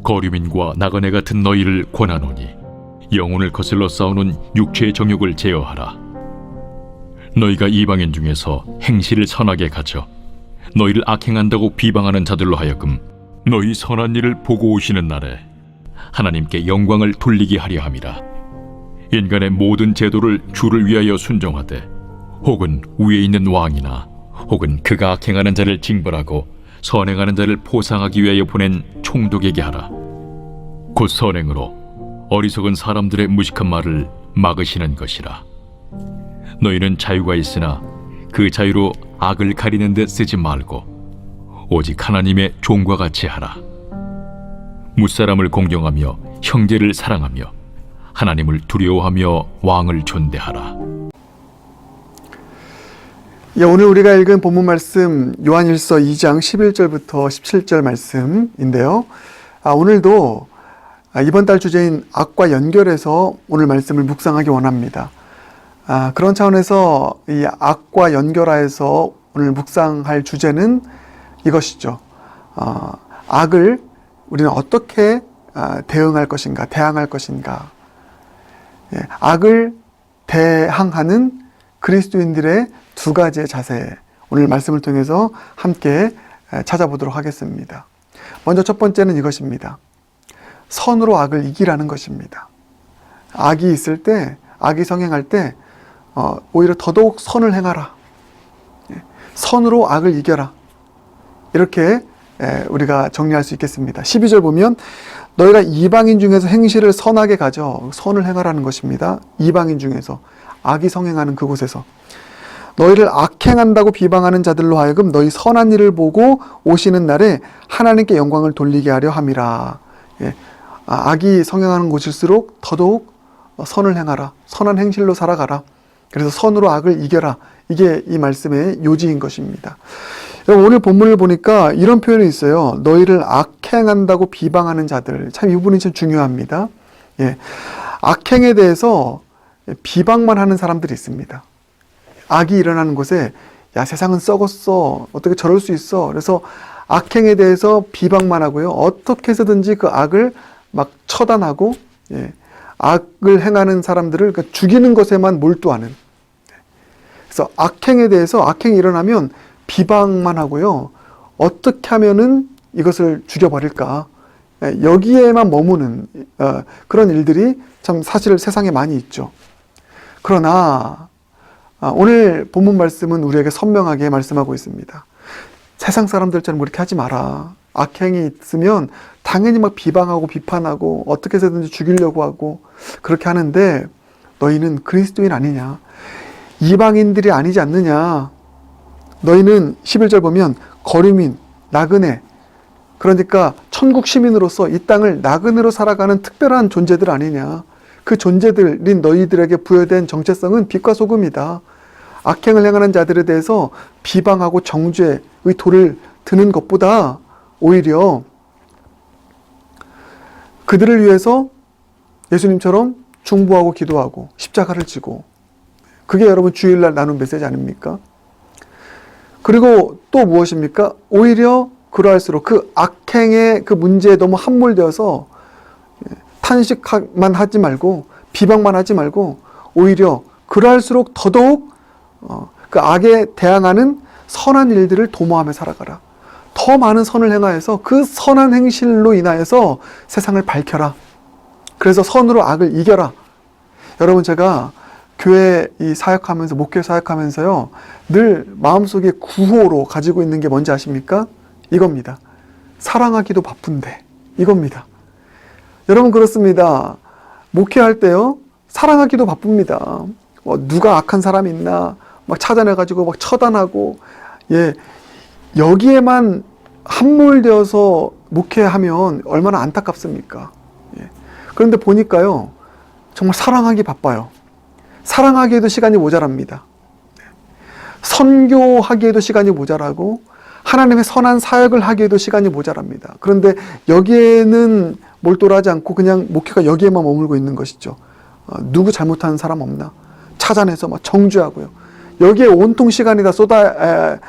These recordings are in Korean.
거류민과 나그네 같은 너희를 권하노니 영혼을 거슬러 싸우는 육체의 정욕을 제어하라. 너희가 이방인 중에서 행실을 선하게 가져 너희를 악행한다고 비방하는 자들로 하여금 너희 선한 일을 보고 오시는 날에 하나님께 영광을 돌리게 하려 함이라. 인간의 모든 제도를 주를 위하여 순종하되 혹은 위에 있는 왕이나 혹은 그가 악행하는 자를 징벌하고 선행하는 자를 포상하기 위하여 보낸 총독에게 하라. 곧 선행으로 어리석은 사람들의 무식한 말을 막으시는 것이라. 너희는 자유가 있으나 그 자유로 악을 가리는 데 쓰지 말고 오직 하나님의 종과 같이 하라. 무사람을 공경하며 형제를 사랑하며 하나님을 두려워하며 왕을 존대하라. 오늘 우리가 읽은 본문 말씀 요한일서 2장 11절부터 17절 말씀인데요. 오늘도 이번 달 주제인 악과 연결해서 오늘 말씀을 묵상하기 원합니다. 그런 차원에서 이 악과 연결하여서 오늘 묵상할 주제는 이것이죠. 악을 우리는 어떻게 대응할 것인가, 대항할 것인가. 악을 대항하는 그리스도인들의 두 가지의 자세, 오늘 말씀을 통해서 함께 찾아보도록 하겠습니다. 먼저 첫 번째는 이것입니다. 선으로 악을 이기라는 것입니다. 악이 있을 때, 악이 성행할 때 오히려 더더욱 선을 행하라. 선으로 악을 이겨라. 이렇게 우리가 정리할 수 있겠습니다. 12절 보면 너희가 이방인 중에서 행실을 선하게 가져 선을 행하라는 것입니다. 이방인 중에서 악이 성행하는 그곳에서 너희를 악행한다고 비방하는 자들로 하여금 너희 선한 일을 보고 오시는 날에 하나님께 영광을 돌리게 하려 함이라. 악이 성행하는 곳일수록 더더욱 선을 행하라. 선한 행실로 살아가라. 그래서 선으로 악을 이겨라. 이게 이 말씀의 요지인 것입니다. 오늘 본문을 보니까 이런 표현이 있어요. 너희를 악행한다고 비방하는 자들. 참 이 부분이 참 중요합니다. 악행에 대해서 비방만 하는 사람들이 있습니다. 악이 일어나는 곳에 야, 세상은 썩었어. 어떻게 저럴 수 있어. 그래서 악행에 대해서 비방만 하고요. 어떻게 해서든지 그 악을 막 처단하고 악을 행하는 사람들을 죽이는 것에만 몰두하는. 그래서 악행에 대해서 악행이 일어나면 비방만 하고요. 어떻게 하면은 이것을 죽여버릴까. 여기에만 머무는 그런 일들이 참 사실 세상에 많이 있죠. 그러나 오늘 본문 말씀은 우리에게 선명하게 말씀하고 있습니다. 세상 사람들처럼 그렇게 하지 마라. 악행이 있으면 당연히 막 비방하고 비판하고 어떻게 해서든지 죽이려고 하고 그렇게 하는데 너희는 그리스도인 아니냐. 이방인들이 아니지 않느냐. 너희는 11절 보면 거류민, 나그네, 그러니까 천국 시민으로서 이 땅을 나그네로 살아가는 특별한 존재들 아니냐. 그 존재들인 너희들에게 부여된 정체성은 빛과 소금이다. 악행을 행하는 자들에 대해서 비방하고 정죄의 돌을 드는 것보다 오히려 그들을 위해서 예수님처럼 중보하고 기도하고 십자가를 지고, 그게 여러분 주일날 나눈 메시지 아닙니까? 그리고 또 무엇입니까? 오히려 그러할수록 그 악행의 그 문제에 너무 함몰되어서 탄식만 하지 말고 비방만 하지 말고 오히려 그러할수록 더더욱 그 악에 대항하는 선한 일들을 도모하며 살아가라. 더 많은 선을 행하여서 그 선한 행실로 인하여서 세상을 밝혀라. 그래서 선으로 악을 이겨라. 여러분, 제가 교회 사역하면서, 목회 사역하면서요, 늘 마음속에 구호로 가지고 있는 게 뭔지 아십니까? 이겁니다. 사랑하기도 바쁜데. 이겁니다. 여러분, 그렇습니다. 목회할 때요, 사랑하기도 바쁩니다. 누가 악한 사람이 있나 막 찾아내가지고 막 처단하고, 여기에만 함몰되어서 목회하면 얼마나 안타깝습니까? 그런데 보니까요, 정말 사랑하기 바빠요. 사랑하기에도 시간이 모자랍니다. 선교하기에도 시간이 모자라고 하나님의 선한 사역을 하기에도 시간이 모자랍니다. 그런데 여기에는 몰두하지 않고 그냥 목회가 여기에만 머물고 있는 것이죠. 누구 잘못하는 사람 없나 찾아내서 막 정죄하고요. 여기에 온통 시간이 다 쏟아서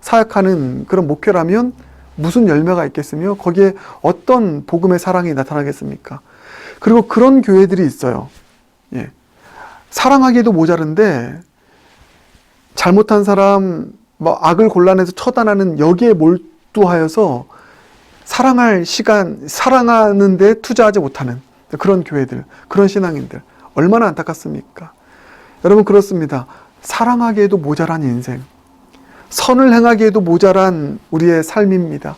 사역하는 그런 목회라면 무슨 열매가 있겠으며 거기에 어떤 복음의 사랑이 나타나겠습니까? 그리고 그런 교회들이 있어요. 예. 사랑하기에도 모자른데 잘못한 사람, 악을 골라내서 처단하는 여기에 몰두하여서 사랑할 시간, 사랑하는데 투자하지 못하는 그런 교회들, 그런 신앙인들 얼마나 안타깝습니까? 여러분, 그렇습니다. 사랑하기에도 모자란 인생, 선을 행하기에도 모자란 우리의 삶입니다.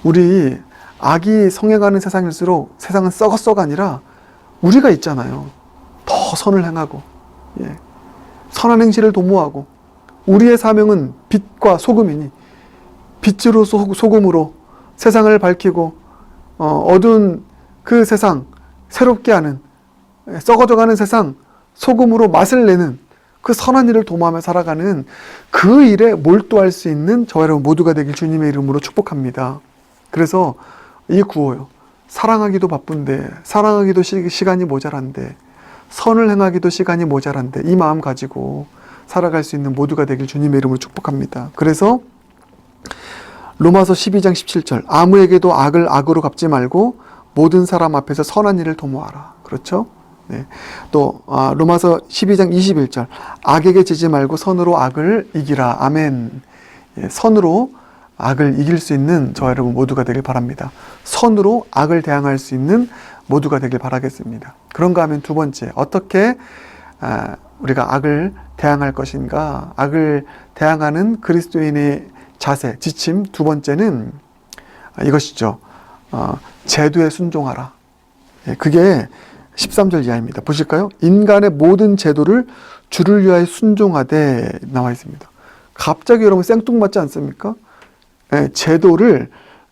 우리 악이 성행하는 세상일수록 세상은 썩어가 아니라 우리가 있잖아요. 더 선을 행하고 선한 행실을 도모하고 우리의 사명은 빛과 소금이니 빛으로 소금으로 세상을 밝히고 어두운 그 세상 새롭게 하는, 썩어져가는 세상 소금으로 맛을 내는 그 선한 일을 도모하며 살아가는 그 일에 몰두할 수 있는 저와 여러분 모두가 되길 주님의 이름으로 축복합니다. 그래서 이 구호요. 사랑하기도 바쁜데, 사랑하기도 시간이 모자란데, 선을 행하기도 시간이 모자란데, 이 마음 가지고 살아갈 수 있는 모두가 되길 주님의 이름으로 축복합니다. 그래서 로마서 12장 17절, 아무에게도 악을 악으로 갚지 말고 모든 사람 앞에서 선한 일을 도모하라. 그렇죠? 네. 또 로마서 12장 21절, 악에게 지지 말고 선으로 악을 이기라. 아멘. 선으로 악을 이길 수 있는 저와 여러분 모두가 되길 바랍니다. 선으로 악을 대항할 수 있는 모두가 되길 바라겠습니다. 그런가 하면 두 번째, 어떻게 우리가 악을 대항할 것인가? 악을 대항하는 그리스도인의 자세, 지침 두 번째는 이것이죠. 제도에 순종하라. 그게 13절 이하입니다. 보실까요? 인간의 모든 제도를 주를 위하여 순종하되 나와 있습니다. 갑자기 여러분 생뚱맞지 않습니까? 제도를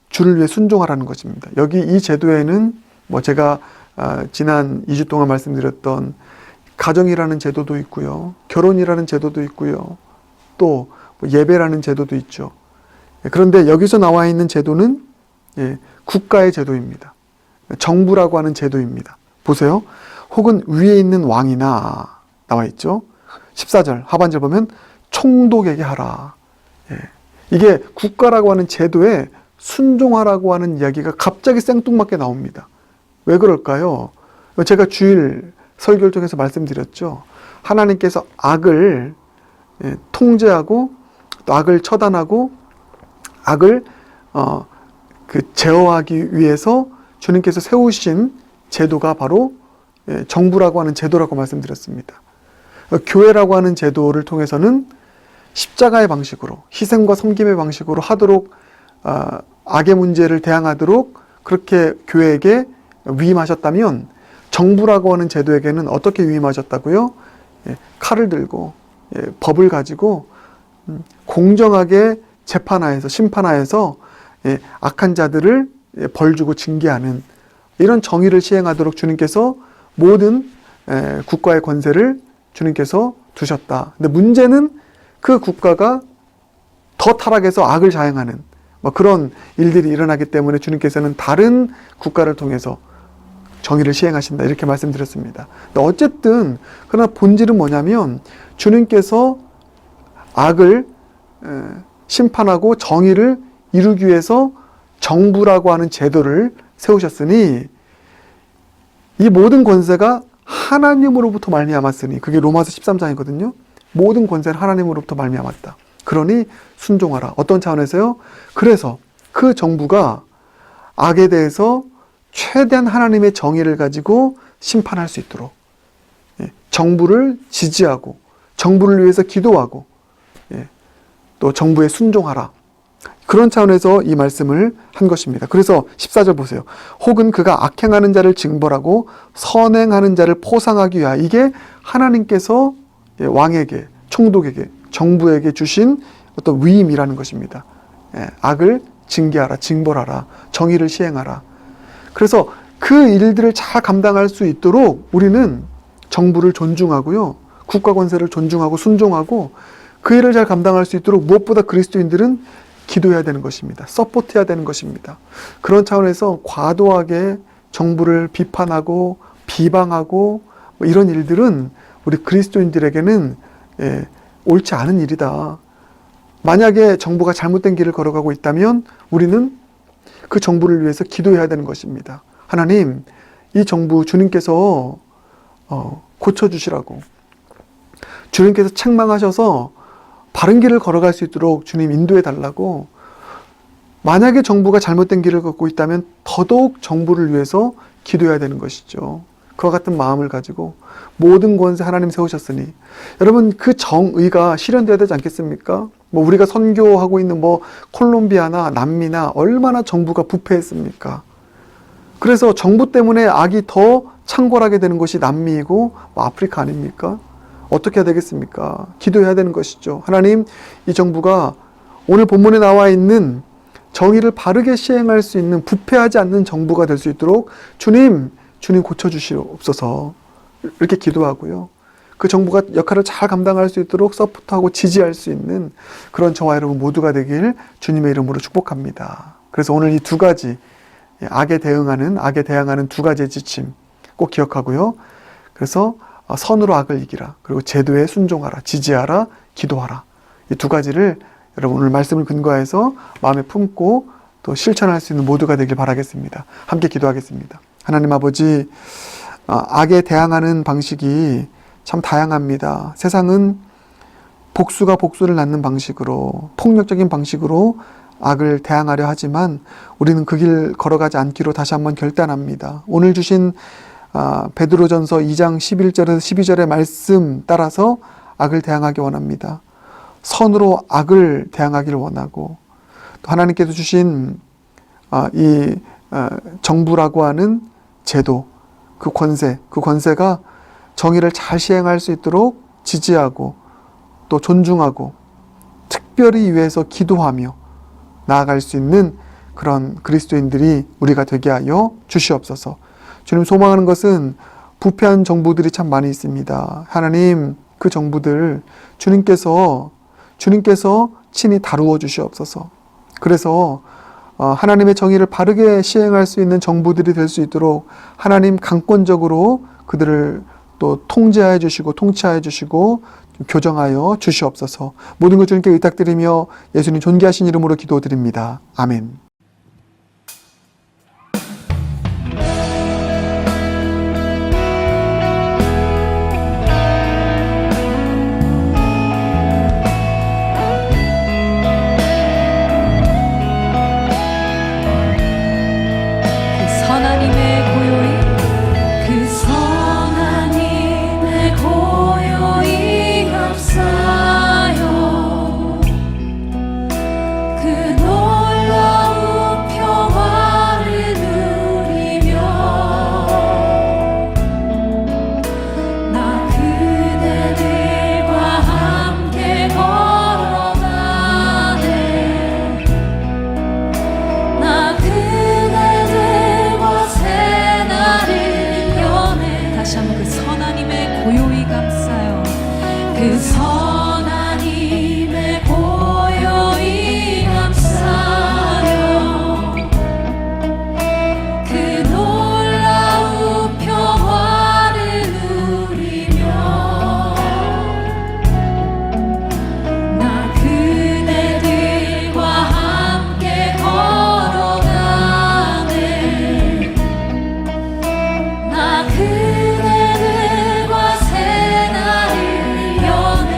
주를 위해 순종하라는 것입니다. 여기 이 제도에는 제가 지난 2주 동안 말씀드렸던 가정이라는 제도도 있고요. 결혼이라는 제도도 있고요. 또 예배라는 제도도 있죠. 그런데 여기서 나와 있는 제도는 국가의 제도입니다. 정부라고 하는 제도입니다. 보세요. 혹은 위에 있는 왕이나 나와 있죠. 14절 하반절 보면 총독에게 하라. 이게 국가라고 하는 제도에 순종하라고 하는 이야기가 갑자기 생뚱맞게 나옵니다. 왜 그럴까요? 제가 주일 설교를 통해서 말씀드렸죠. 하나님께서 악을 통제하고 또 악을 처단하고 악을 제어하기 위해서 주님께서 세우신 제도가 바로 정부라고 하는 제도라고 말씀드렸습니다. 교회라고 하는 제도를 통해서는 십자가의 방식으로, 희생과 섬김의 방식으로 하도록, 악의 문제를 대항하도록 그렇게 교회에게 위임하셨다면, 정부라고 하는 제도에게는 어떻게 위임하셨다고요? 칼을 들고 법을 가지고 공정하게 재판하여서, 심판하여서 악한 자들을 벌주고 징계하는 이런 정의를 시행하도록 주님께서 모든 국가의 권세를 주님께서 두셨다. 근데 문제는 그 국가가 더 타락해서 악을 자행하는 그런 일들이 일어나기 때문에 주님께서는 다른 국가를 통해서 정의를 시행하신다. 이렇게 말씀드렸습니다. 근데 어쨌든 그러나 본질은 뭐냐면 주님께서 악을 심판하고 정의를 이루기 위해서 정부라고 하는 제도를 세우셨으니 이 모든 권세가 하나님으로부터 말미암았으니, 그게 로마서 13장이거든요. 모든 권세는 하나님으로부터 말미암았다. 그러니 순종하라. 어떤 차원에서요? 그래서 그 정부가 악에 대해서 최대한 하나님의 정의를 가지고 심판할 수 있도록 정부를 지지하고 정부를 위해서 기도하고 또 정부에 순종하라. 그런 차원에서 이 말씀을 한 것입니다. 그래서 14절 보세요. 혹은 그가 악행하는 자를 징벌하고 선행하는 자를 포상하기 위하여, 이게 하나님께서 왕에게, 총독에게, 정부에게 주신 어떤 위임이라는 것입니다. 악을 징계하라, 징벌하라, 정의를 시행하라. 그래서 그 일들을 잘 감당할 수 있도록 우리는 정부를 존중하고요, 국가 권세를 존중하고 순종하고 그 일을 잘 감당할 수 있도록 무엇보다 그리스도인들은 기도해야 되는 것입니다. 서포트해야 되는 것입니다. 그런 차원에서 과도하게 정부를 비판하고 비방하고 이런 일들은 우리 그리스도인들에게는 옳지 않은 일이다. 만약에 정부가 잘못된 길을 걸어가고 있다면 우리는 그 정부를 위해서 기도해야 되는 것입니다. 하나님, 이 정부 주님께서 고쳐주시라고, 주님께서 책망하셔서 바른 길을 걸어갈 수 있도록 주님 인도해 달라고. 만약에 정부가 잘못된 길을 걷고 있다면 더더욱 정부를 위해서 기도해야 되는 것이죠. 그와 같은 마음을 가지고 모든 권세 하나님 세우셨으니, 여러분, 그 정의가 실현되어야 되지 않겠습니까? 우리가 선교하고 있는 콜롬비아나 남미나 얼마나 정부가 부패했습니까? 그래서 정부 때문에 악이 더 창궐하게 되는 것이 남미이고 아프리카 아닙니까? 어떻게 해야 되겠습니까? 기도해야 되는 것이죠. 하나님, 이 정부가 오늘 본문에 나와 있는 정의를 바르게 시행할 수 있는 부패하지 않는 정부가 될 수 있도록 주님 고쳐주시옵소서, 이렇게 기도하고요. 그 정부가 역할을 잘 감당할 수 있도록 서포트하고 지지할 수 있는 그런 저와 여러분 모두가 되길 주님의 이름으로 축복합니다. 그래서 오늘 이 두 가지, 악에 대항하는 두 가지의 지침 꼭 기억하고요. 그래서 선으로 악을 이기라, 그리고 제도에 순종하라, 지지하라, 기도하라, 이 두 가지를 여러분 오늘 말씀을 근거해서 마음에 품고 또 실천할 수 있는 모두가 되길 바라겠습니다. 함께 기도하겠습니다. 하나님 아버지, 악에 대항하는 방식이 참 다양합니다. 세상은 복수가 복수를 낳는 방식으로, 폭력적인 방식으로 악을 대항하려 하지만 우리는 그 길 걸어가지 않기로 다시 한번 결단합니다. 오늘 주신 베드로전서 2장 11절에서 12절의 말씀 따라서 악을 대항하기 원합니다. 선으로 악을 대항하기를 원하고, 또 하나님께서 주신 이 정부라고 하는 제도, 그 권세가 정의를 잘 시행할 수 있도록 지지하고 또 존중하고 특별히 위해서 기도하며 나아갈 수 있는 그런 그리스도인들이 우리가 되게 하여 주시옵소서. 주님, 소망하는 것은 부패한 정부들이 참 많이 있습니다. 하나님, 그 정부들 주님께서 친히 다루어 주시옵소서. 그래서 하나님의 정의를 바르게 시행할 수 있는 정부들이 될 수 있도록 하나님 강권적으로 그들을 또 통제하여 주시고 통치하여 주시고 교정하여 주시옵소서. 모든 것 주님께 의탁드리며 예수님 존귀하신 이름으로 기도드립니다. 아멘. 그 선하님의 고요히 감싸요. 그 놀라운 평화를 누리며 나 그대들과 함께 걸어가네. 나 그대들과 새날을 여네.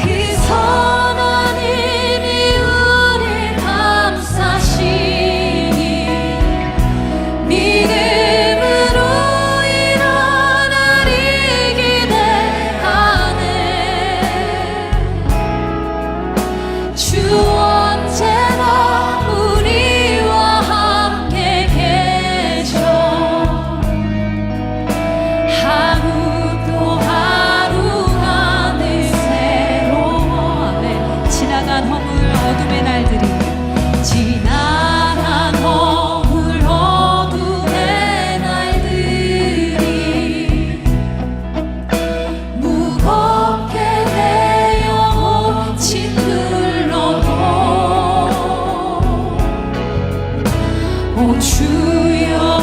그 선하님이 우릴 감싸시니 믿음으로 일어나리 기대하네. 주 언제나 우리와 함께 계셔. 하루 또 하루가 늘 새로워. 아멘. 지나간 허물 어둠의 날들이 지나간 허물 어둠의 날들이 무겁게 내 영혼 짓눌러도 오 주여